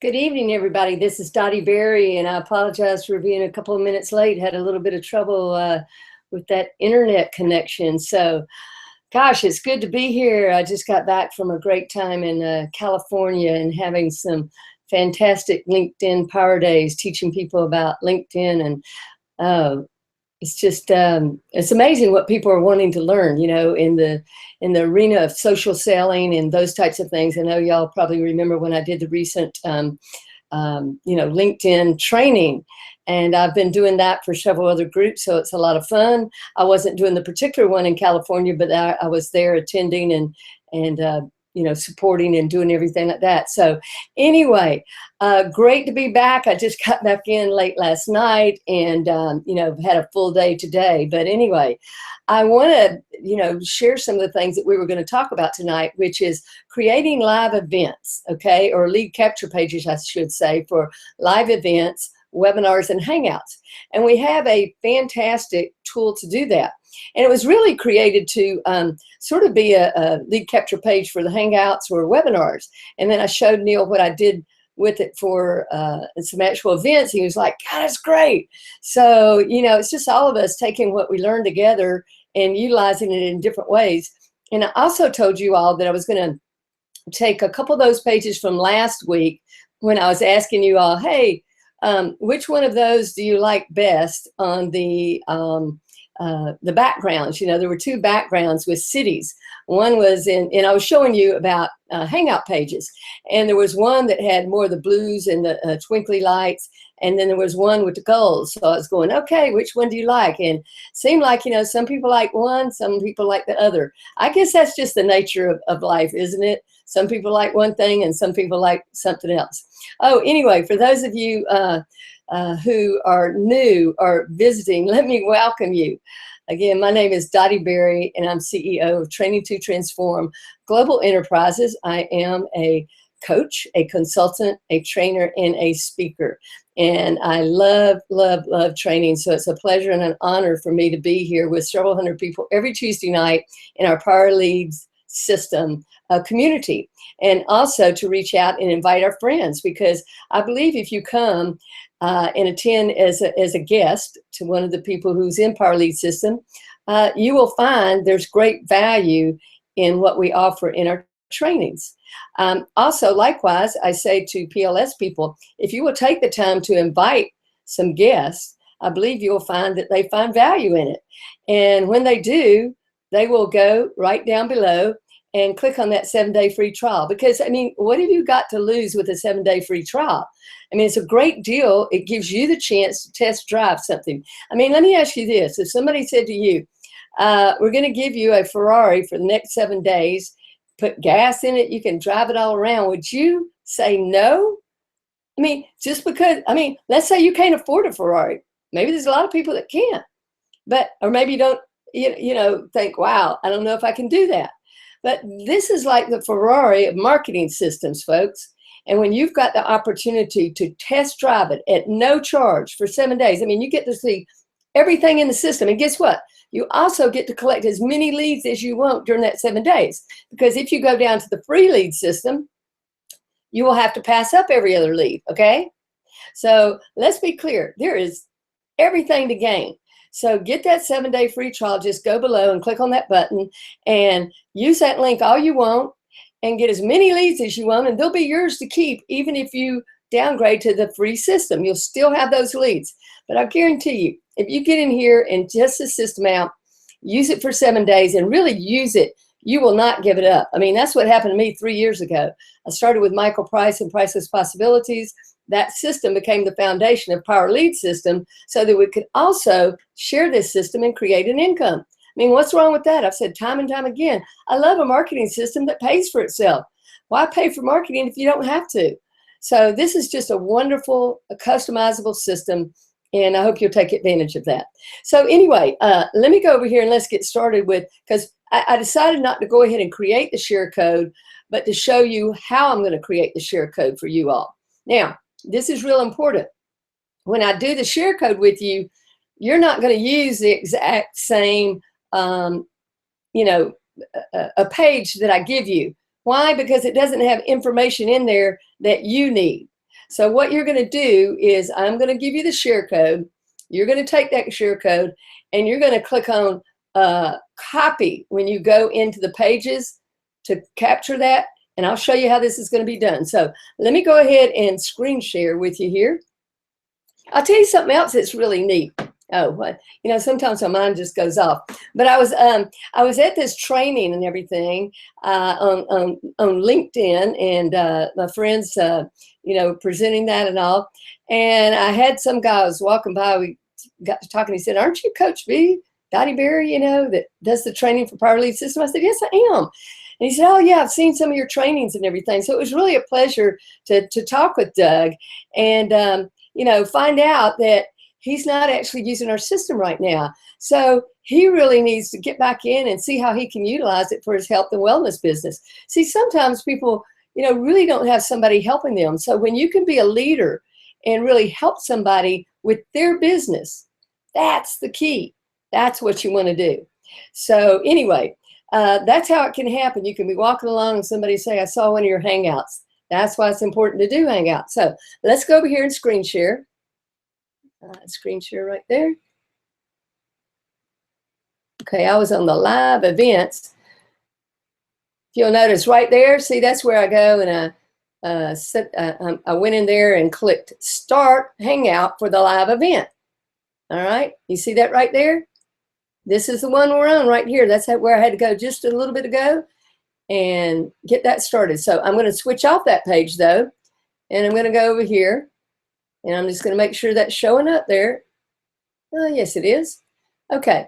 Good evening, everybody. This is Dottie Berry, and I apologize for being a couple of minutes late. Had a little bit of trouble with that internet connection. So, gosh, it's good to be here. I just got back from a great time in California and having some fantastic LinkedIn Power Days, teaching people about LinkedIn. And uh, it's just it's amazing what people are wanting to learn, in the arena of social selling and those types of things. I know y'all probably remember when I did the recent LinkedIn training, and I've been doing that for several other groups, so it's a lot of fun. I wasn't doing the particular one in California, but I was there attending and supporting and doing everything like that. So anyway, great to be back. I just got back in late last night and, had a full day today. But anyway, I want to, share some of the things that we were going to talk about tonight, which is creating live events, okay, or lead capture pages, I should say, for live events, webinars, and Hangouts. And we have a fantastic tool to do that. And it was really created to sort of be a lead capture page for the Hangouts or webinars. And then I showed Neil what I did with it for some actual events. He was like, God, that's great. So, it's just all of us taking what we learned together and utilizing it in different ways. And I also told you all that I was going to take a couple of those pages from last week when I was asking you all, hey, which one of those do you like best on the backgrounds? There were two backgrounds with cities. One was and I was showing you about Hangout pages, and there was one that had more of the blues and the twinkly lights, and then there was one with the goals. So I was going, okay, which one do you like? And it seemed like, some people like one, some people like the other. I guess that's just the nature of life, isn't it? Some people like one thing and some people like something else. Oh, anyway, for those of you who are new or visiting, let me welcome you. Again, my name is Dottie Berry, and I'm CEO of Training to Transform Global Enterprises. I am a coach, a consultant, a trainer, and a speaker. And I love, love, love training. So it's a pleasure and an honor for me to be here with several hundred people every Tuesday night in our Power Leads system community, and also to reach out and invite our friends, because I believe if you come and attend as a guest to one of the people who's in Power Lead system, you will find there's great value in what we offer in our trainings. Also, likewise, I say to PLS people, if you will take the time to invite some guests, I believe you will find that they find value in it. And when they do, they will go right down below and click on that 7-day free trial. Because, what have you got to lose with a 7-day free trial? It's a great deal. It gives you the chance to test drive something. Let me ask you this. If somebody said to you, we're going to give you a Ferrari for the next 7 days, put gas in it, you can drive it all around, would you say no? Just because, let's say you can't afford a Ferrari. Maybe there's a lot of people that can't. Or maybe you don't, think, wow, I don't know if I can do that. But this is like the Ferrari of marketing systems, folks. And when you've got the opportunity to test drive it at no charge for 7 days, you get to see everything in the system. And guess what? You also get to collect as many leads as you want during that 7 days. Because if you go down to the free lead system, you will have to pass up every other lead, okay? So let's be clear. There is everything to gain. So get that 7-day free trial. Just go below and click on that button and use that link all you want and get as many leads as you want, and they'll be yours to keep even if you downgrade to the free system. You'll still have those leads. But I guarantee you, if you get in here and test the system out, use it for 7 days and really use it, you will not give it up. That's what happened to me 3 years ago. I started with Michael Price and Priceless Possibilities. That system became the foundation of Power Lead system so that we could also share this system and create an income. What's wrong with that? I've said time and time again, I love a marketing system that pays for itself. Why pay for marketing if you don't have to? So this is just a wonderful, customizable system, and I hope you'll take advantage of that. So anyway, let me go over here and let's get started with, because I decided not to go ahead and create the share code, but to show you how I'm going to create the share code for you all. Now, this is real important. When I do the share code with you, you're not going to use the exact same, a page that I give you. Why? Because it doesn't have information in there that you need. So what you're going to do is I'm going to give you the share code. You're going to take that share code and you're going to click on copy when you go into the pages to capture that. And I'll show you how this is going to be done. So let me go ahead and screen share with you here. I'll tell you something else that's really neat. Oh, what, you know, sometimes my mind just goes off. But I was at this training and everything on LinkedIn, and my friends, you know, presenting that and all. And I had some guy was walking by. We got to talking. He said, "Aren't you Coach B, Dottie Berry? You know, that does the training for Power Lead System?" I said, "Yes, I am." And he said, "Oh yeah, I've seen some of your trainings and everything." So it was really a pleasure to talk with Doug and you know, find out that he's not actually using our system right now. So he really needs to get back in and see how he can utilize it for his health and wellness business. See, sometimes people, you know, really don't have somebody helping them. So when you can be a leader and really help somebody with their business, that's the key. That's what you want to do. So anyway, that's how it can happen. You can be walking along and somebody say, "I saw one of your Hangouts." That's why it's important to do Hangout. So let's go over here and screen share. Screen share right there. Okay, I was on the live events. If you'll notice right there, see, that's where I go, and I went in there and clicked Start Hangout for the live event. All right, you see that right there? This is the one we're on right here. That's where I had to go just a little bit ago and get that started. So I'm going to switch off that page though, and I'm going to go over here, and I'm just going to make sure that's showing up there. Oh, yes, it is. Okay.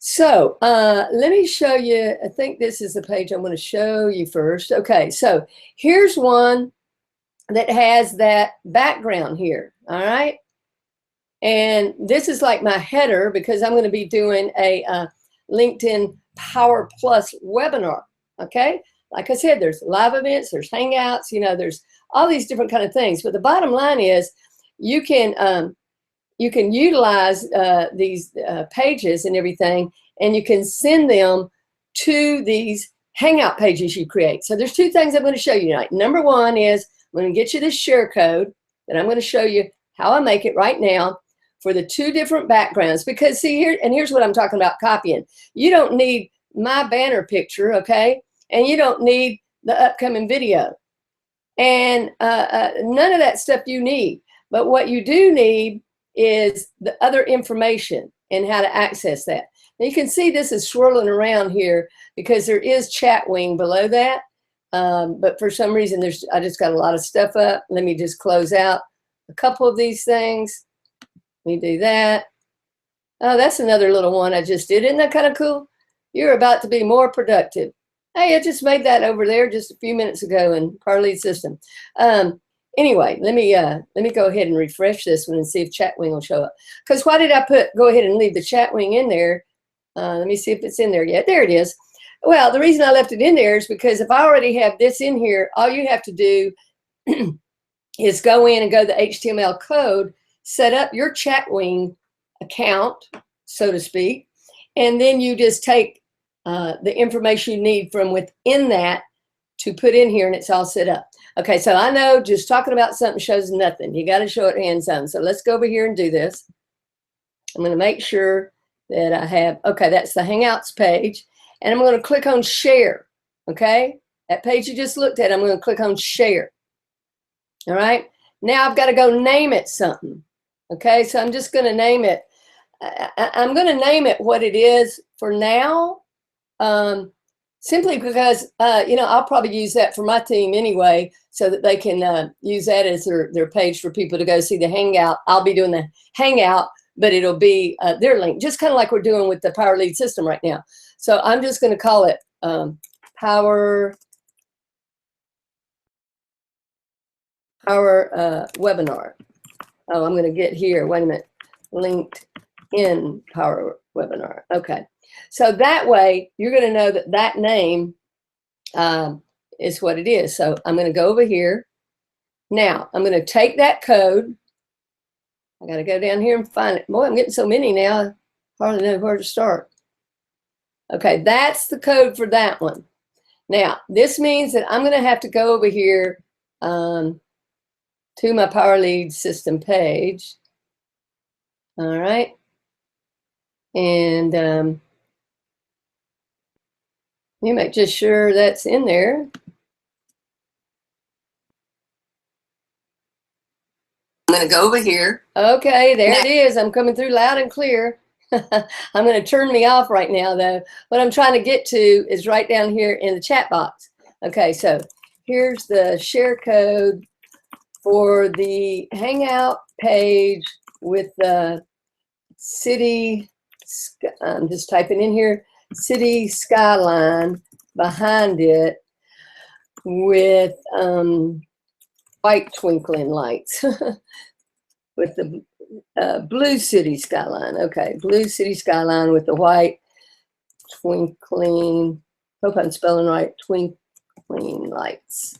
So let me show you. I think this is the page I'm going to show you first. Okay, so here's one that has that background here. All right. And this is like my header because I'm going to be doing a LinkedIn Power Plus webinar. Okay. Like I said, there's live events, there's Hangouts, you know, there's all these different kind of things. But the bottom line is you can utilize these pages and everything, and you can send them to these Hangout pages you create. So there's two things I'm going to show you tonight. Number one is I'm going to get you this share code, and I'm going to show you how I make it right now for the two different backgrounds. Because see here, and here's what I'm talking about copying. You don't need my banner picture, okay? And you don't need the upcoming video. And none of that stuff you need. But what you do need is the other information and how to access that. Now you can see this is swirling around here because there is Chatwing below that. But for some reason, I just got a lot of stuff up. Let me just close out a couple of these things. Let me do that. Oh, that's another little one I just did. Isn't that kind of cool? You're about to be more productive. Hey, I just made that over there just a few minutes ago in Power Lead System. Anyway, let me go ahead and refresh this one and see if Chatwing will show up. Because why did I go ahead and leave the Chatwing in there? Let me see if it's in there yet. There it is. Well, the reason I left it in there is because if I already have this in here, all you have to do is go in and go to the HTML code, set up your Chatwing account, so to speak, and then you just take the information you need from within that to put in here, and it's all set up. Okay, so I know just talking about something shows nothing. You got to show it hands-on. So let's go over here and do this. I'm going to make sure that I have, okay, that's the Hangouts page. And I'm going to click on share, okay? That page you just looked at, I'm going to click on share. All right? Now I've got to go name it something, okay? So I'm just going to name it. I'm going to name it what it is for now, simply because, you know, I'll probably use that for my team anyway so that they can use that as their page for people to go see the Hangout. I'll be doing the Hangout, but it'll be their link, just kind of like we're doing with the Power Lead System right now. So I'm just going to call it Power Webinar. Oh, I'm going to get here. Wait a minute. LinkedIn Power Webinar. Okay. So that way you're going to know that that name is what it is. So I'm going to go over here. Now I'm going to take that code. I got to go down here and find it. Boy, I'm getting so many now. I hardly know where to start. Okay, that's the code for that one. Now, this means that I'm going to have to go over here. to my Power Lead system page. All right. And you make just sure that's in there. I'm going to go over here. Okay, there it is. I'm coming through loud and clear. I'm going to turn me off right now, though. What I'm trying to get to is right down here in the chat box. Okay, so here's the share code for the Hangout page with the city. I'm just typing in here, city skyline behind it with white twinkling lights. With the blue city skyline. Okay, blue city skyline with the white twinkling, hope I'm spelling right, twinkling lights.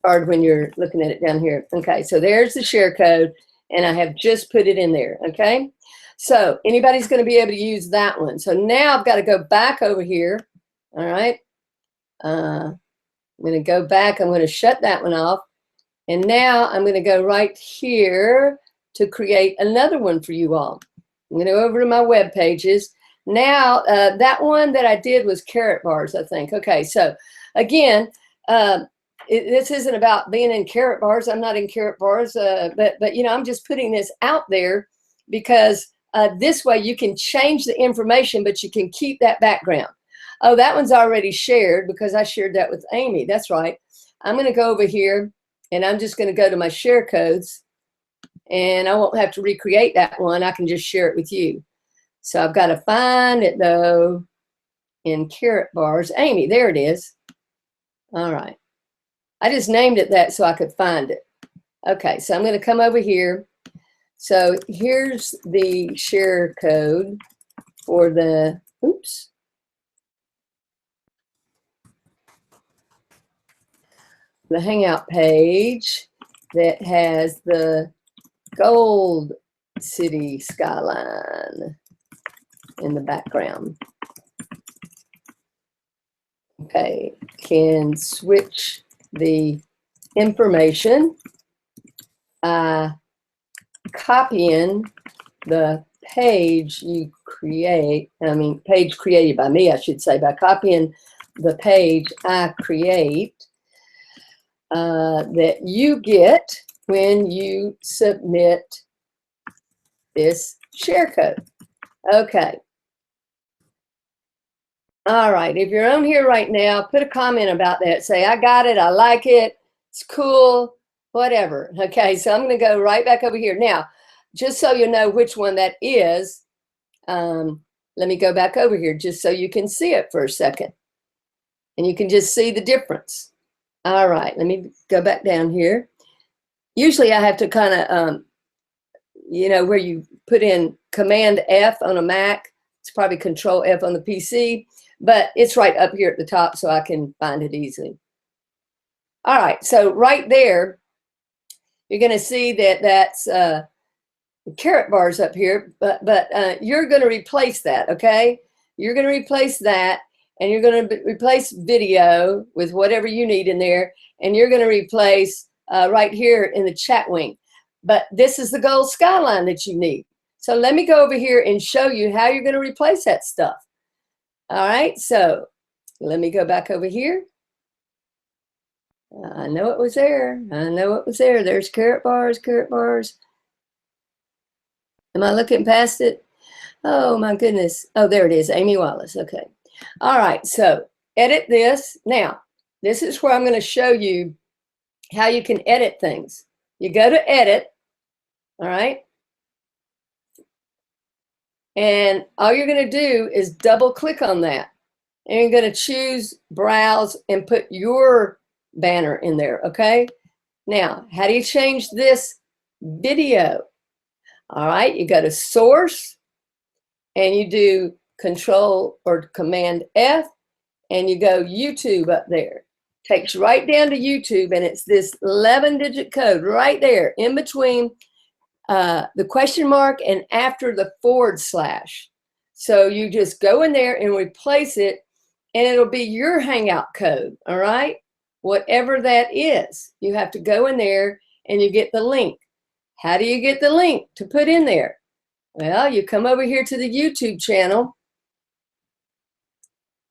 Hard when you're looking at it down here. Okay, so there's the share code, and I have just put it in there, okay? So anybody's going to be able to use that one. So now I've got to go back over here, all right? I'm going to go back. I'm going to shut that one off. And now I'm going to go right here to create another one for you all. I'm going to go over to my web pages. Now, that one that I did was carrot bars, I think. Okay, so again, this isn't about being in carrot bars. I'm not in carrot bars, but you know, I'm just putting this out there because this way you can change the information, but you can keep that background. Oh, that one's already shared because I shared that with Amy. That's right. I'm going to go over here. And I'm just going to go to my share codes, and I won't have to recreate that one. I can just share it with you. So I've got to find it, though, in carrot bars. Amy, there it is. All right. I just named it that so I could find it. Okay, so I'm going to come over here. So here's the share code for the, oops. The Hangout page that has the gold city skyline in the background. Okay, can switch the information. Copying the page you create, page created by me, I should say, by copying the page I create. That you get when you submit this share code. Okay. All right. If you're on here right now, put a comment about that. Say, I got it. I like it. It's cool. Whatever. Okay. So I'm going to go right back over here. Now, just so you know which one that is, let me go back over here just so you can see it for a second. And you can just see the difference. All right, let me go back down here. Usually I have to kind of, you know, where you put in Command F on a Mac, it's probably Control F on the PC, but it's right up here at the top so I can find it easily. All right, so right there, you're going to see that that's carrot bars up here, but you're going to replace that, okay? You're going to replace that. And you're going to replace video with whatever you need in there. And you're going to replace right here in the chat wing. But this is the gold skyline that you need. So let me go over here and show you how you're going to replace that stuff. All right. So let me go back over here. I know it was there. I know it was there. There's carrot bars, carrot bars. Am I looking past it? Oh, my goodness. Oh, there it is. Amy Wallace. Okay. All right, so edit this. Now, this is where I'm going to show you how you can edit things. You go to edit, all right? And all you're going to do is double click on that. And you're going to choose browse and put your banner in there, okay? Now, how do you change this video? All right, you go to source and you do Control or Command F, and you go YouTube up there. Takes right down to YouTube, and it's this 11-digit code right there in between the question mark and after the /. So you just go in there and replace it, and it'll be your Hangout code, all right? Whatever that is, you have to go in there and you get the link. How do you get the link to put in there? Well, you come over here to the YouTube channel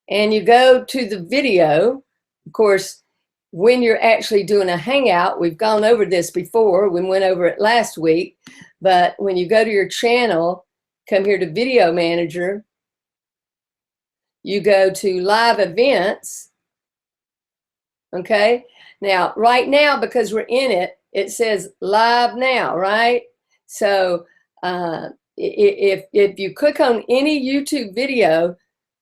and you go to the video. Of course, when you're actually doing a Hangout, we've gone over this before, we went over it last week, but when you go to your channel, come here to Video Manager, you go to Live Events, okay? Now, right now, because we're in it, it says Live Now, right? So if you click on any YouTube video,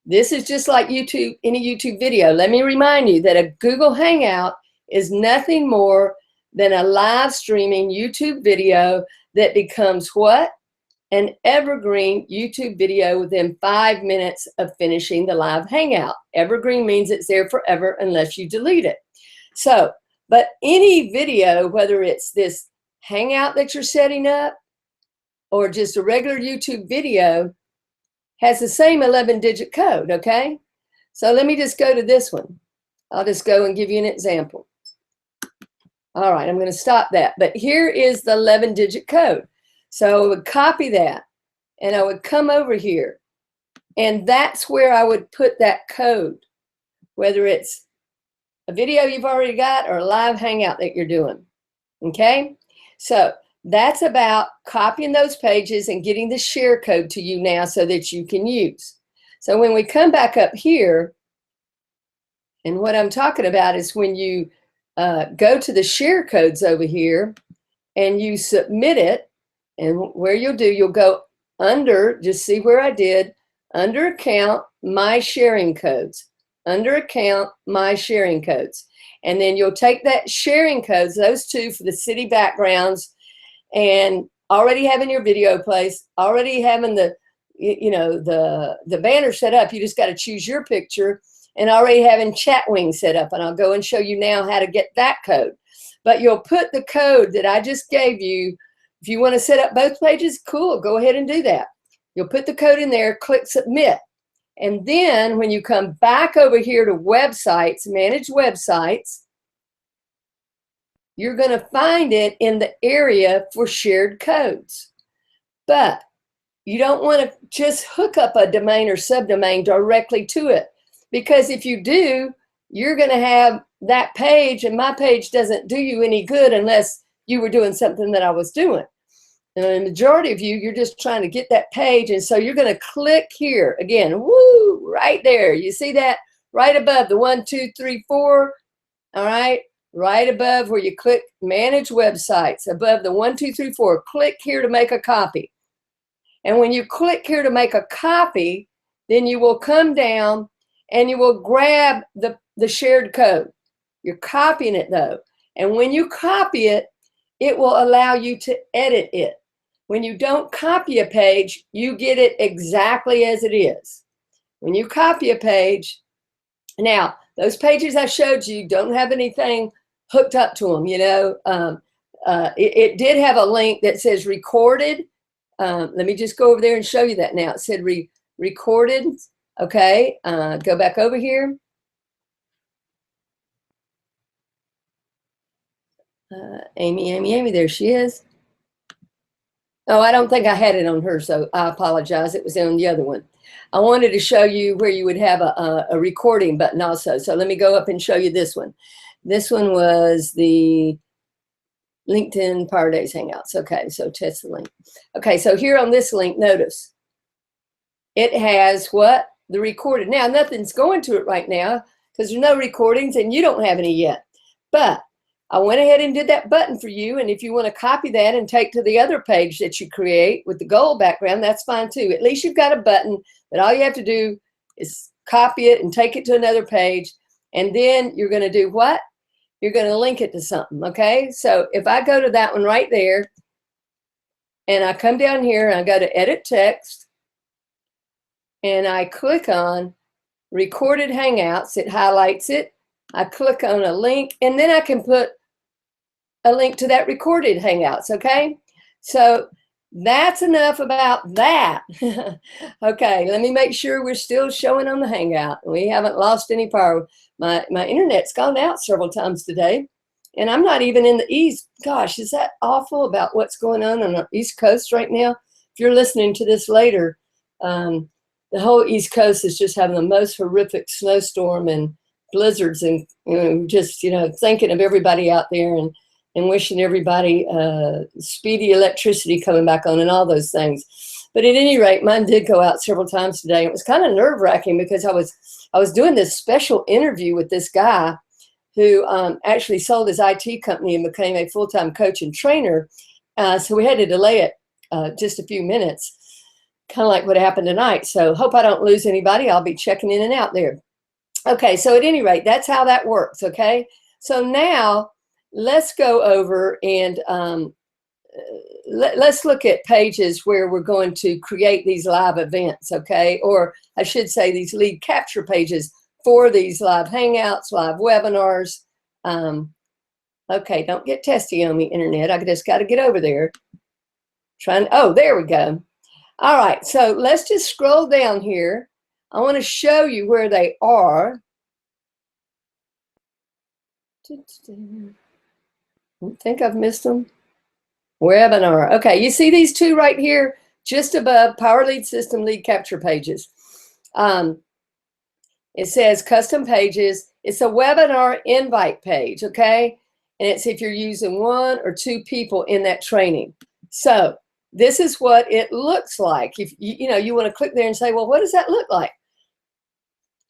this is just like YouTube, any YouTube video. Let me remind you that a Google Hangout is nothing more than a live streaming YouTube video that becomes what? An evergreen YouTube video within 5 minutes of finishing the live Hangout. Evergreen means it's there forever unless you delete it. So, but any video, whether it's this Hangout that you're setting up or just a regular YouTube video, has the same 11-digit code, okay? So let me just go to this one. I'll just go and give you an example. All right, I'm going to stop that. But here is the 11-digit code. So I would copy that, and I would come over here, and that's where I would put that code, whether it's a video you've already got or a live Hangout that you're doing, okay? So that's about copying those pages and getting the share code to you now so that you can use. So when we come back up here, and what I'm talking about is when you go to the share codes over here and you submit it, and where you'll do, you'll go under, just see where I did, under account, my sharing codes, under account, my sharing codes. And then you'll take that sharing codes, those two for the city backgrounds, and already having your video placed, already having the, you know, the banner set up. You just got to choose your picture, and already having chat wing set up. And I'll go and show you now how to get that code. But you'll put the code that I just gave you. If you want to set up both pages, cool, go ahead and do that. You'll put the code in there, click submit. And then when you come back over here to websites, manage websites, you're going to find it in the area for shared codes. But you don't want to just hook up a domain or subdomain directly to it, because if you do, you're going to have that page, and my page doesn't do you any good unless you were doing something that I was doing. And the majority of you, you're just trying to get that page, and so you're going to click here again, woo, right there. You see that right above the 1, 2, 3, 4, all right? Right above where you click manage websites, above the 1, 2, 3, 4, click here to make a copy. And when you click here to make a copy, then you will come down and you will grab the shared code. You're copying it though. And when you copy it, it will allow you to edit it. When you don't copy a page, you get it exactly as it is. When you copy a page, now those pages I showed you don't have anything hooked up to them, you know. It did have a link that says recorded. Let me just go over there and show you that now. It said recorded. Okay, go back over here. Amy, there she is. Oh, I don't think I had it on her, so I apologize. It was on the other one. I wanted to show you where you would have a recording button also. So let me go up and show you this one. This one was the LinkedIn Power Days Hangouts. Okay, so test the link. Okay, so here on this link, notice it has what? The recorded. Now, nothing's going to it right now because there's no recordings and you don't have any yet. But I went ahead and did that button for you. And if you want to copy that and take to the other page that you create with the gold background, that's fine too. At least you've got a button that all you have to do is copy it and take it to another page. And then you're going to do what? You're going to link it to something, okay? So if I go to that one right there, and I come down here and I go to edit text, and I click on recorded Hangouts, it highlights it. I click on a link, and then I can put a link to that recorded Hangouts, okay? So that's enough about that. Okay, let me make sure we're still showing on the Hangout. We haven't lost any power. My internet's gone out several times today. And I'm not even in the East. Gosh, is that awful about what's going on the East Coast right now? If you're listening to this later, the whole East Coast is just having the most horrific snowstorm and blizzards, and just thinking of everybody out there, and wishing everybody speedy electricity coming back on and all those things. But at any rate, mine did go out several times today. It was kind of nerve-wracking because I was doing this special interview with this guy who actually sold his IT company and became a full-time coach and trainer. So we had to delay it just a few minutes, kind of like what happened tonight. So hope I don't lose anybody. I'll be checking in and out there. Okay, so at any rate, that's how that works, okay? So now let's go over and let's look at pages where we're going to create these live events, okay? Or I should say these lead capture pages for these live hangouts, live webinars. Okay, don't get testy on me, internet. I just got to get over there. Oh, there we go. All right, so let's just scroll down here. I want to show you where they are. I think I've missed them. Webinar. Okay, you see these two right here, just above Power Lead System lead capture pages. It says custom pages. It's a webinar invite page, okay? And it's if you're using 1 or 2 people in that training. So this is what it looks like. If you want to click there and say, well, what does that look like?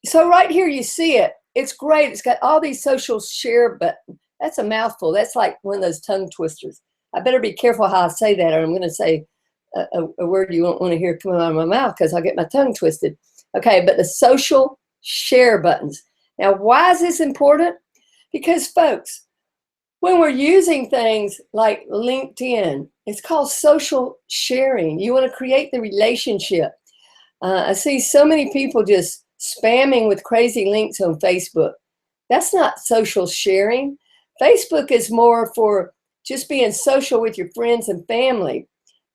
So right here you see it. It's great. It's got all these social share buttons. That's a mouthful. That's like one of those tongue twisters. I better be careful how I say that, or I'm going to say a word you won't want to hear coming out of my mouth because I'll get my tongue twisted. Okay, but the social share buttons. Now, why is this important? Because, folks, when we're using things like LinkedIn, it's called social sharing. You want to create the relationship. I see so many people just spamming with crazy links on Facebook. That's not social sharing. Facebook is more for just being social with your friends and family.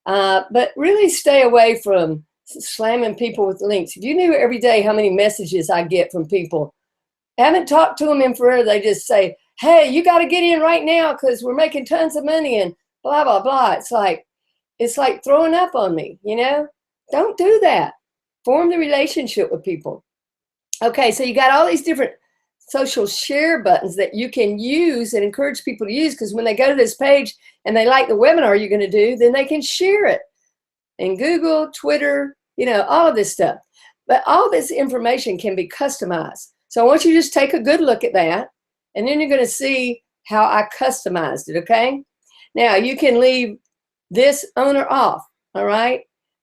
But really stay away from slamming people with links. If you knew every day how many messages I get from people, I haven't talked to them in forever, they just say, hey, you got to get in right now because we're making tons of money and blah, blah, blah. It's like throwing up on me, Don't do that. Form the relationship with people. Okay, so you got all these different social share buttons that you can use and encourage people to use, because when they go to this page and they like the webinar you're going to do, then they can share it in Google, Twitter, all of this stuff. But all this information can be customized. So I want you to just take a good look at that, and then you're going to see how I customized it, okay? Now, you can leave this on or off, all right,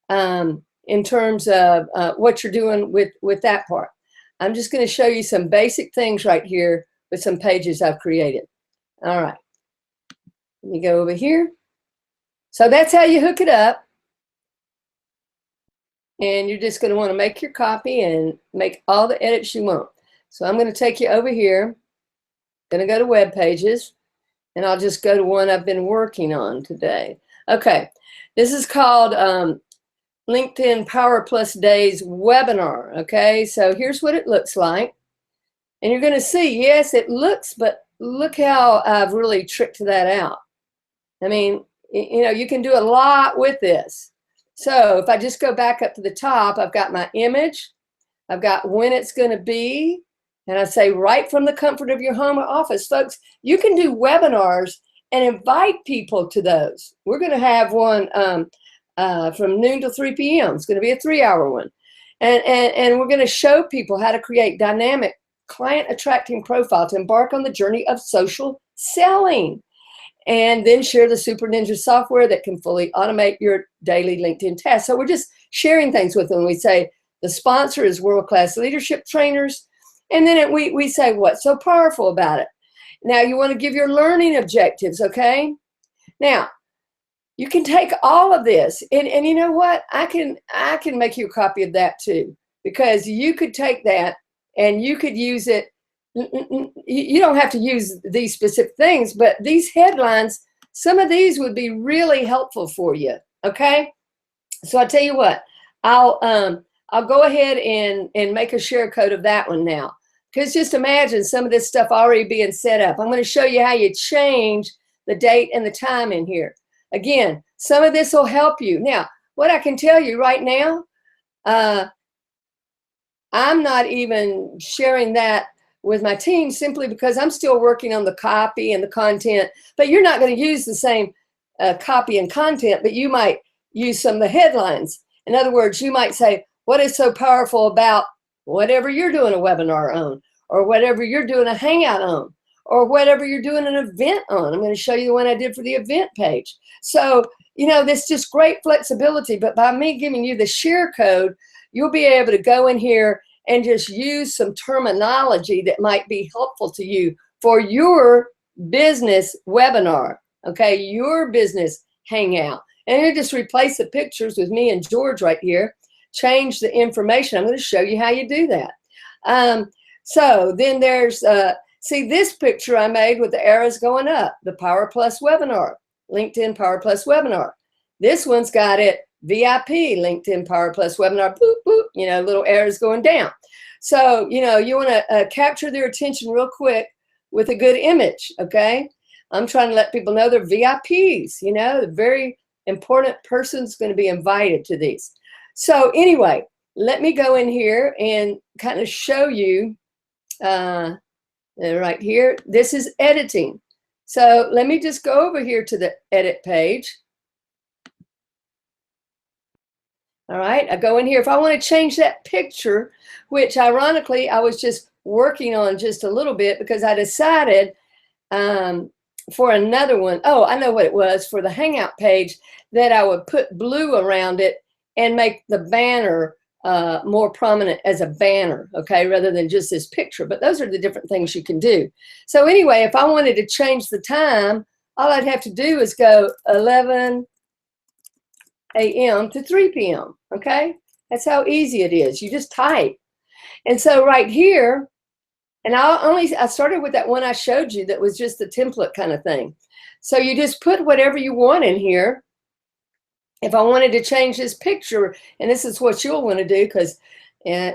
in terms of what you're doing with that part. I'm just going to show you some basic things right here with some pages I've created. All right. Let me go over here. So that's how you hook it up. And you're just going to want to make your copy and make all the edits you want. So I'm going to take you over here. Going to go to web pages, and I'll just go to one I've been working on today. Okay. This is called LinkedIn Power Plus Days webinar. Okay, so here's what it looks like. And you're going to see, yes, it looks, but look how I've really tricked that out. I mean, you can do a lot with this. So if I just go back up to the top, I've got my image. I've got when it's going to be. And I say right from the comfort of your home or office. Folks, you can do webinars and invite people to those. We're going to have one from noon to 3 p.m. It's going to be a 3-hour one. And we're going to show people how to create dynamic, client-attracting profile to embark on the journey of social selling. And then share the Super Ninja software that can fully automate your daily LinkedIn tasks. So we're just sharing things with them. We say the sponsor is world-class leadership trainers. And then we say what's so powerful about it. Now you want to give your learning objectives, okay? Now, you can take all of this, and you know what? I can make you a copy of that too, because you could take that and you could use it. You don't have to use these specific things, but these headlines, some of these would be really helpful for you, okay? So I'll tell you what, I'll go ahead and make a share code of that one now. because just imagine some of this stuff already being set up. I'm going to show you how you change the date and the time in here. Again, some of this will help you. Now, what I can tell you right now, I'm not even sharing that with my team simply because I'm still working on the copy and the content, but you're not going to use the same copy and content, but you might use some of the headlines. In other words, you might say, what is so powerful about whatever you're doing a webinar on, or whatever you're doing a Hangout on, or whatever you're doing an event on. I'm going to show you the one I did for the event page. So, you know, this just great flexibility, but by me giving you the share code, you'll be able to go in here and just use some terminology that might be helpful to you for your business webinar, okay, your business Hangout. And you just replace the pictures with me and George right here, change the information. I'm going to show you how you do that. So then there's, see this picture I made with the arrows going up, the Power Plus webinar, LinkedIn Power Plus webinar. This one's got it VIP, LinkedIn Power Plus webinar, boop, boop, you know, little arrows going down. So, you know, you want to capture their attention real quick with a good image, okay? I'm trying to let people know they're VIPs, you know, the very important person's going to be invited to these. So anyway, let me go in here and kind of show you right here. This is editing. So let me just go over here to the edit page. All right, I go in here. If I want to change that picture, which ironically I was just working on just a little bit because I decided for another one, oh, I know what it was, for the Hangout page, that I would put blue around it and make the banner more prominent as a banner, okay, rather than just this picture. But those are the different things you can do. So anyway, if I wanted to change the time, all I'd have to do is go 11 a.m. to 3 p.m., okay? That's how easy it is. You just type. And so right here, and I started with that one I showed you that was just the template kind of thing. So you just put whatever you want in here. If I wanted to change this picture, and this is what you'll want to do, because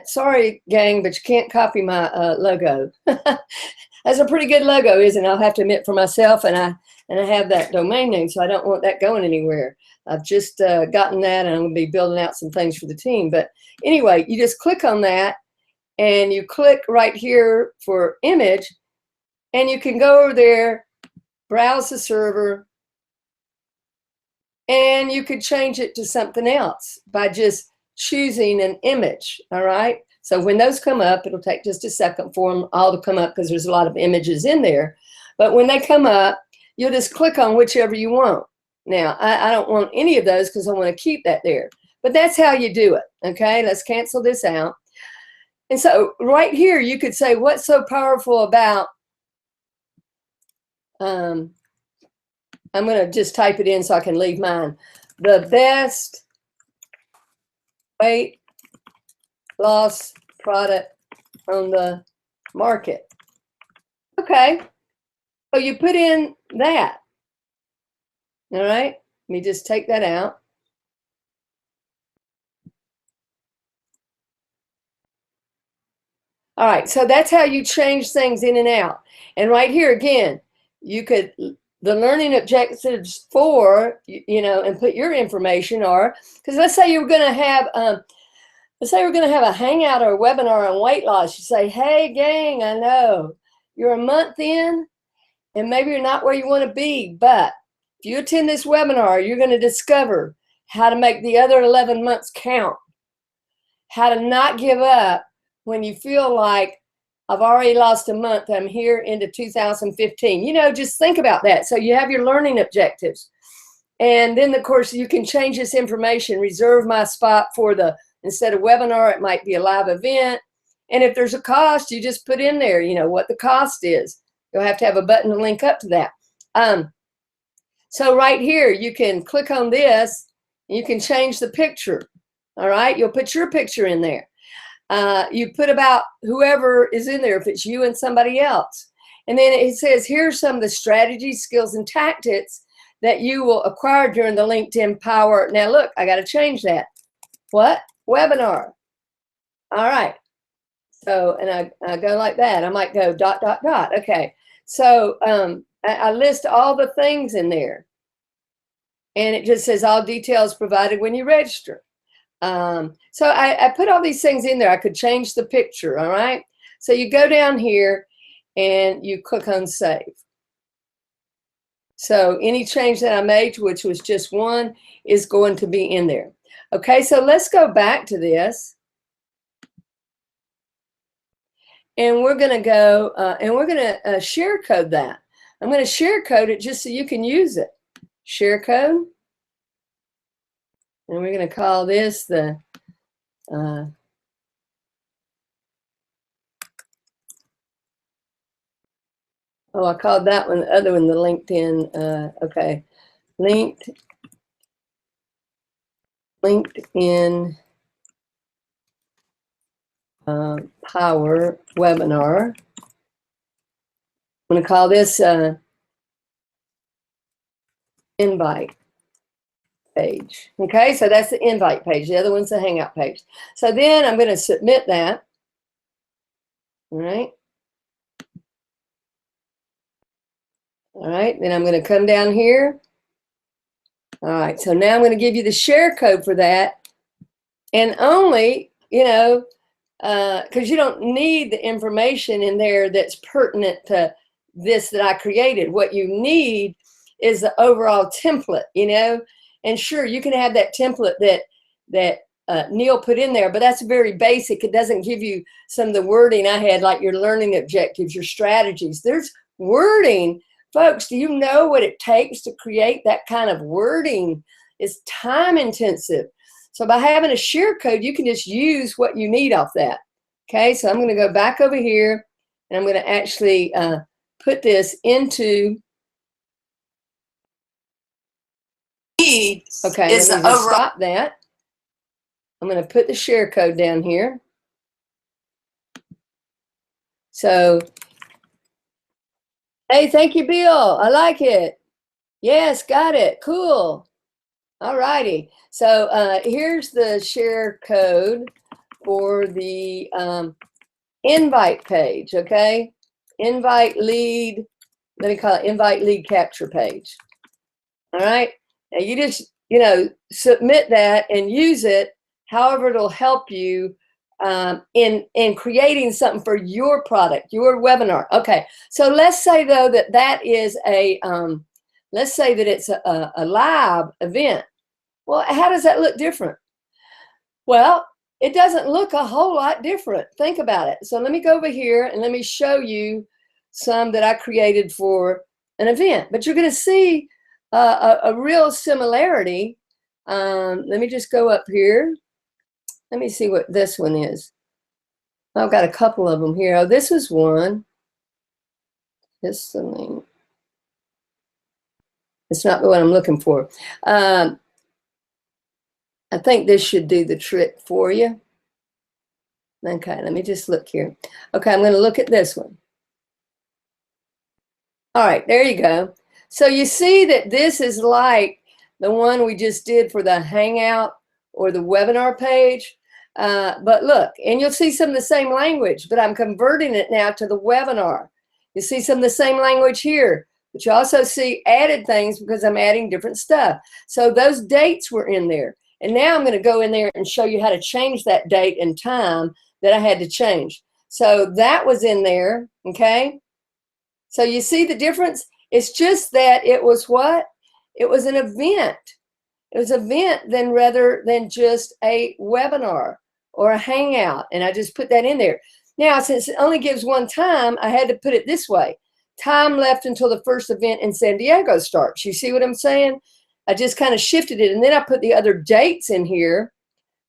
sorry, gang, but you can't copy my logo. That's a pretty good logo, isn't it? I'll have to admit for myself, and I have that domain name, so I don't want that going anywhere. I've just gotten that, and I'm going to be building out some things for the team. But anyway, you just click on that, and you click right here for image, and you can go over there, browse the server, and you could change it to something else by just choosing an image, all right? So when those come up, it'll take just a second for them all to come up because there's a lot of images in there. But when they come up, you'll just click on whichever you want. Now, I don't want any of those because I want to keep that there. But that's how you do it, okay? Let's cancel this out. And so right here, you could say, what's so powerful about, I'm going to just type it in so I can leave mine. The best weight loss product on the market. Okay, so you put in that. All right, let me just take that out. All right, so that's how you change things in and out. And right here again, you could, the learning objectives for, you know, and put your information are, because let's say you're going to have, let's say we're going to have a Hangout or a webinar on weight loss. You say, hey, gang, I know you're a month in and maybe you're not where you want to be, but if you attend this webinar, you're going to discover how to make the other 11 months count, how to not give up when you feel like I've already lost a month, I'm here into 2015. You know, just think about that. So you have your learning objectives. And then, of course, you can change this information, reserve my spot for the, instead of webinar, it might be a live event. And if there's a cost, you just put in there, you know, what the cost is. You'll have to have a button to link up to that. So right here, you can click on this, and you can change the picture. All right, you'll put your picture in there. You put about whoever is in there, if it's you and somebody else. And then it says, here's some of the strategies, skills, and tactics that you will acquire during the LinkedIn Power. Now look, I got to change that. What? Webinar. All right. So, and I go like that. I might go ... Okay. So I list all the things in there. And it just says all details provided when you register. So I put all these things in there. I could change the picture, all right? So you go down here and you click on save. So any change that I made, which was just one, is going to be in there. Okay, so let's go back to this. And we're going to go and we're going to share code that. I'm going to share code it just so you can use it. Share code. And we're going to call this the oh, I called that one, the other one, the LinkedIn. Okay, LinkedIn Power Webinar. I'm going to call this invite page. Okay, so that's the invite page. The other one's the Hangout page. So then I'm going to submit that. All right. All right, then I'm going to come down here. All right, so now I'm going to give you the share code for that. And only, you know, because you don't need the information in there that's pertinent to this that I created. What you need is the overall template, you know. And sure, you can have that template that Neil put in there, but that's very basic. It doesn't give you some of the wording I had, like your learning objectives, your strategies. There's wording. Folks, do you know what it takes to create that kind of wording? It's time intensive. So by having a share code, you can just use what you need off that. Okay, so I'm going to go back over here, and I'm going to actually put this into. Okay, let me just stop that. I'm going to put the share code down here. So, hey, thank you, Bill. I like it. Yes, got it. Cool. All righty. So here's the share code for the invite page, okay? Invite lead, let me call it invite lead capture page. All right. Now you just, you know, submit that and use it however it'll help you in creating something for your product, your webinar. Okay. So let's say though that is a, let's say that it's a live event. Well, how does that look different? Well, it doesn't look a whole lot different. Think about it. So let me go over here and let me show you some that I created for an event. But you're going to see a real similarity. Let me just go up here. Let me see what this one is. I've got a couple of them here. Oh, this is one. This thing. It's not the one I'm looking for. I think this should do the trick for you. Okay, let me just look here. Okay, I'm going to look at this one. All right, there you go. So you see that this is like the one we just did for the Hangout or the webinar page. But look, and you'll see some of the same language, but I'm converting it now to the webinar. You see some of the same language here, but you also see added things because I'm adding different stuff. So those dates were in there. And now I'm going to go in there and show you how to change that date and time that I had to change. So that was in there, okay? So you see the difference? It's just that it was what? It was an event. It was an event then rather than just a webinar or a hangout. And I just put that in there. Now, since it only gives one time, I had to put it this way. Time left until the first event in San Diego starts. You see what I'm saying? I just kind of shifted it, and then I put the other dates in here,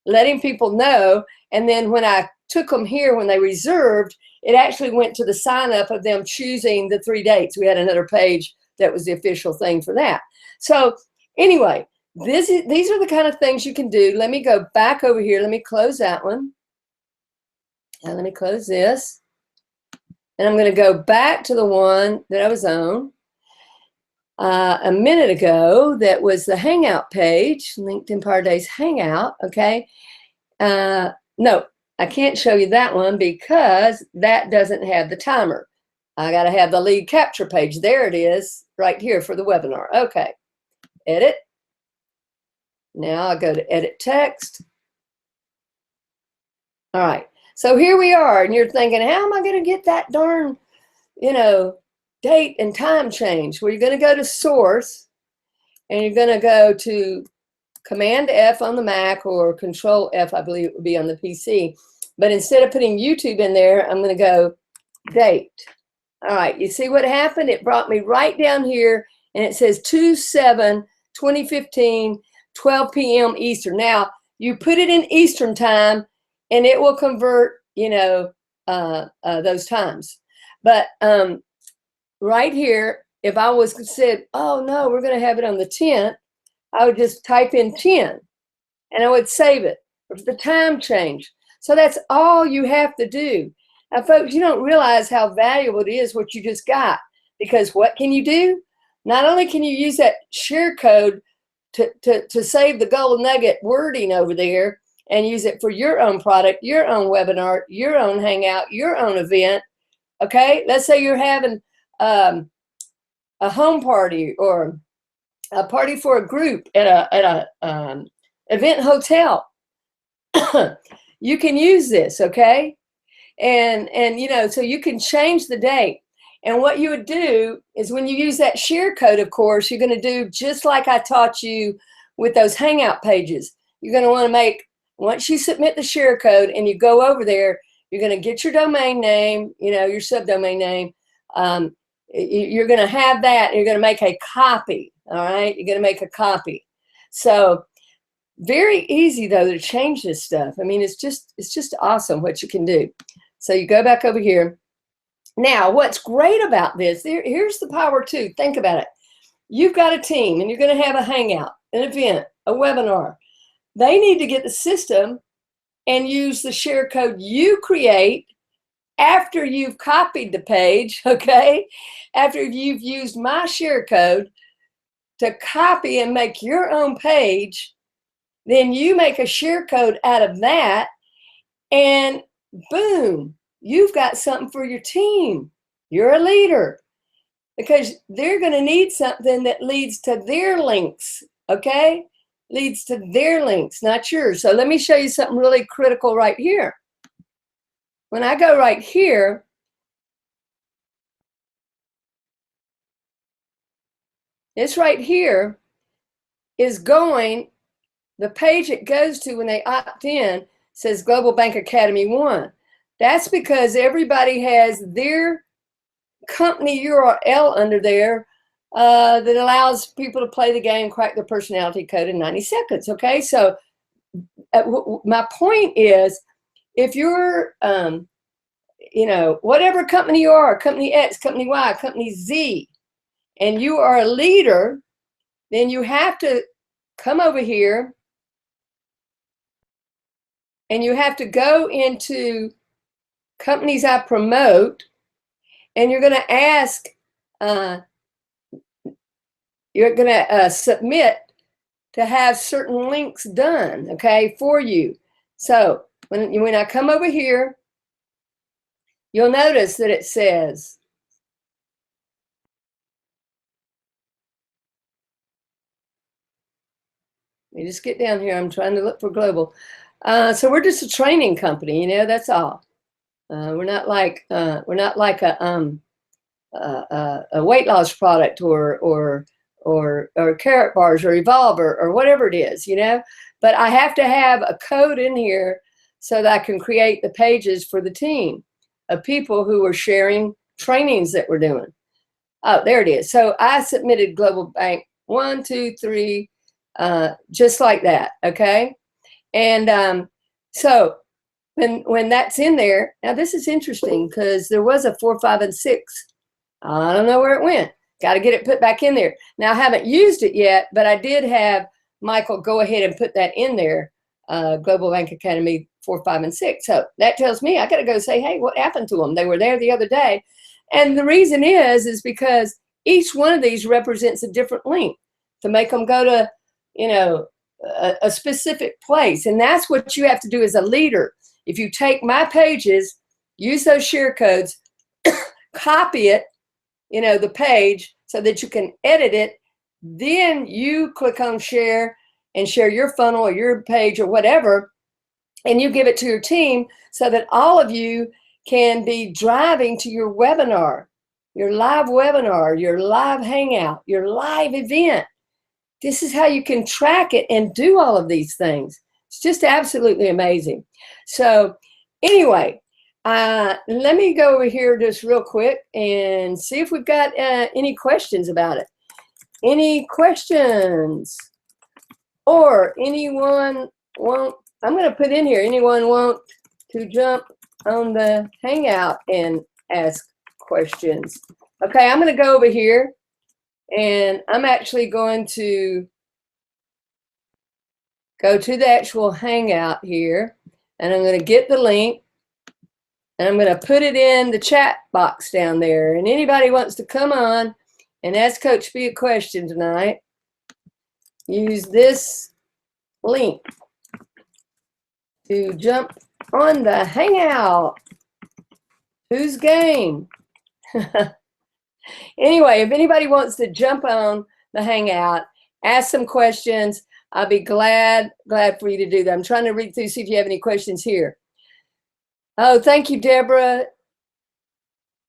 letting people know. And then when I took them here, when they reserved, it actually went to the sign up of them choosing the 3 dates. We had another page that was the official thing for that. So anyway, these are the kind of things you can do. Let me go back over here. Let me close that one. And let me close this. And I'm going to go back to the one that I was on a minute ago. That was the Hangout page, LinkedIn Power Days Hangout. Okay. No, I can't show you that one because that doesn't have the timer. I got to have the lead capture page. There it is right here for the webinar. Okay, edit. Now I go to edit text. All right, so here we are, and you're thinking, how am I going to get that darn, date and time change? Well, you're going to go to source, and you're going to go to Command F on the Mac or Control F, I believe it would be on the PC. But instead of putting YouTube in there, I'm going to go date. All right, you see what happened? It brought me right down here, and it says 2/7/2015, 12 p.m. Eastern. Now, you put it in Eastern time, and it will convert, those times. But right here, if I was said, oh, no, we're going to have it on the 10th, I would just type in 10, and I would save it. If the time change. So that's all you have to do. Now, folks, you don't realize how valuable it is what you just got, because what can you do? Not only can you use that share code to save the gold nugget wording over there and use it for your own product, your own webinar, your own hangout, your own event. Okay, let's say you're having a home party or a party for a group at a event hotel. You can use this, okay? And so you can change the date. And what you would do is when you use that share code, of course, you're going to do just like I taught you with those hangout pages. You're going to want to make, once you submit the share code and you go over there, you're going to get your domain name, your subdomain name. You're going to have that, and you're going to make a copy. All right, you're going to make a copy. So very easy though to change this stuff. I mean, it's just awesome what you can do. So you go back over here. Now, what's great about this? Here's the power too. Think about it. You've got a team, and you're going to have a hangout, an event, a webinar. They need to get the system and use the share code you create after you've copied the page, okay? After you've used my share code to copy and make your own page, then you make a share code out of that, and boom, you've got something for your team. You're a leader, because they're going to need something that leads to their links, okay? Leads to their links, not yours. So let me show you something really critical right here. When I go right here, this right here is going, the page it goes to when they opt in says Global Bank Academy 1. That's because everybody has their company URL under there that allows people to play the game, crack their personality code in 90 seconds, okay? So my point is, if you're, whatever company you are, company X, company Y, company Z, and you are a leader, then you have to come over here and you have to go into companies I promote, and you're going to ask, you're going to submit to have certain links done, okay, for you. So when I come over here, you'll notice that it says, let me just get down here. I'm trying to look for global. So we're just a training company, that's all. We're not like a weight loss product or carrot bars or Evolve or whatever it is, But I have to have a code in here so that I can create the pages for the team of people who are sharing trainings that we're doing. Oh, there it is. So I submitted Global Bank 1, 2, 3, just like that, okay? And so when that's in there, now this is interesting because there was a 4, 5, and 6. I don't know where it went. Got to get it put back in there. Now, I haven't used it yet, but I did have Michael go ahead and put that in there, Global Bank Academy 4, 5, and 6. So that tells me I got to go say, hey, what happened to them? They were there the other day. And the reason is because each one of these represents a different link to make them go to, a specific place. And that's what you have to do as a leader. If you take my pages, use those share codes, copy it, the page so that you can edit it, then you click on share and share your funnel or your page or whatever, and you give it to your team so that all of you can be driving to your webinar, your live webinar, your live hangout, your live event. This is how you can track it and do all of these things. It's just absolutely amazing. So anyway, let me go over here just real quick and see if we've got any questions about it. Any questions? Or anyone want, I'm going to put in here, anyone want to jump on the hangout and ask questions? Okay, I'm going to go over here, and I'm actually going to go to the actual hangout here, and I'm going to get the link, and I'm going to put it in the chat box down there. And anybody wants to come on and ask Coach B a question tonight, use this link to jump on the hangout. Who's game? Anyway, if anybody wants to jump on the hangout, ask some questions, I'll be glad for you to do that. I'm trying to read through, see if you have any questions here. Oh, thank you, Deborah.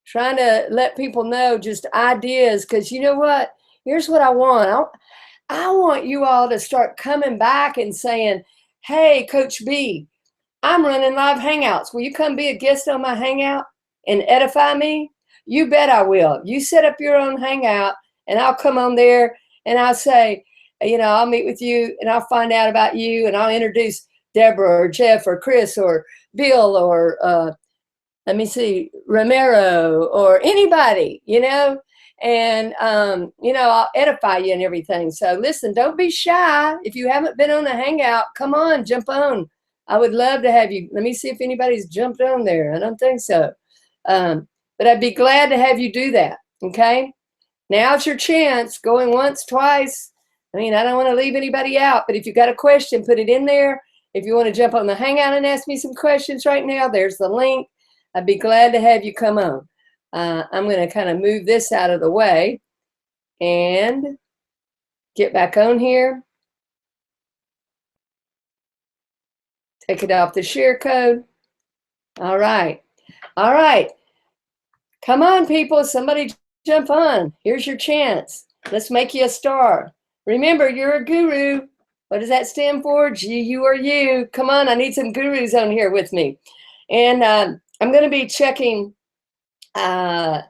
Trying to let people know just ideas, because you know what? Here's what I want. I want you all to start coming back and saying, hey, Coach B, I'm running live hangouts. Will you come be a guest on my hangout and edify me? You bet I will. You set up your own hangout, and I'll come on there, and I'll say, I'll meet with you, and I'll find out about you, and I'll introduce Deborah or Jeff or Chris or Bill or let me see, Romero or anybody, and I'll edify you and everything. So listen, don't be shy. If you haven't been on the hangout, come on, jump on. I would love to have you. Let me see if anybody's jumped on there. I don't think so. But I'd be glad to have you do that. Okay. Now's your chance. Going once, twice. I don't want to leave anybody out, but if you've got a question, put it in there. If you want to jump on the hangout and ask me some questions right now, there's the link. I'd be glad to have you come on. I'm going to kind of move this out of the way and get back on here. Take it off the share code. All right. All right. Come on, people. Somebody jump on. Here's your chance. Let's make you a star. Remember, you're a guru. What does that stand for? G-U-R-U. Come on. I need some gurus on here with me. And I'm going to be checking. I'm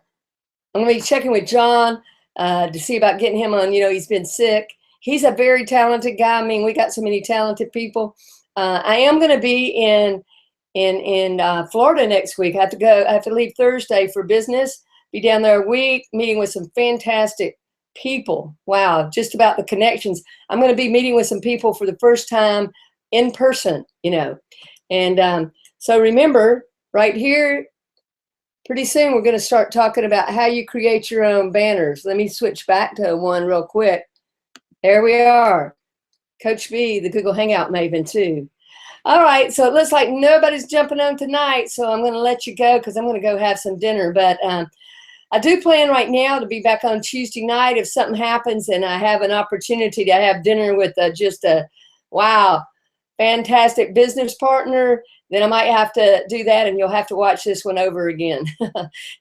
going to be checking with John to see about getting him on. He's been sick. He's a very talented guy. We got so many talented people. I am going to be in Florida next week. I have to leave Thursday for business. Be down there a week, meeting with some fantastic people. Wow, just about the connections. I'm going to be meeting with some people for the first time in person. And so remember, right here, pretty soon we're going to start talking about how you create your own banners. Let me switch back to one real quick. There we are. Coach B, the Google Hangout Maven too. All right, so it looks like nobody's jumping on tonight, so I'm going to let you go because I'm going to go have some dinner. But I do plan right now to be back on Tuesday night if something happens and I have an opportunity to have dinner with just a, wow, fantastic business partner. Then I might have to do that, and you'll have to watch this one over again.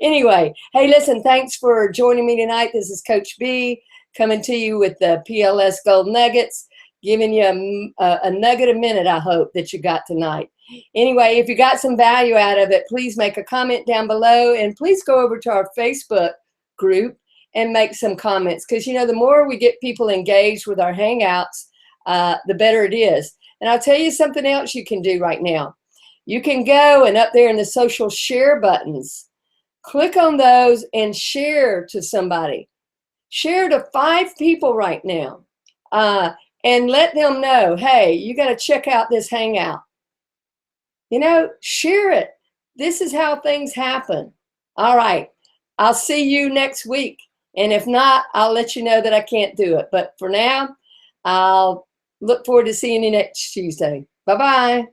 Anyway, hey, listen, thanks for joining me tonight. This is Coach B coming to you with the PLS Gold Nuggets, giving you a nugget a minute, I hope, that you got tonight. Anyway, if you got some value out of it, please make a comment down below, and please go over to our Facebook group and make some comments, because, the more we get people engaged with our Hangouts, the better it is. And I'll tell you something else you can do right now. You can go and up there in the social share buttons, click on those and share to somebody. Share to 5 people right now. And let them know, hey, you got to check out this Hangout. Share it. This is how things happen. All right. I'll see you next week. And if not, I'll let you know that I can't do it. But for now, I'll look forward to seeing you next Tuesday. Bye-bye.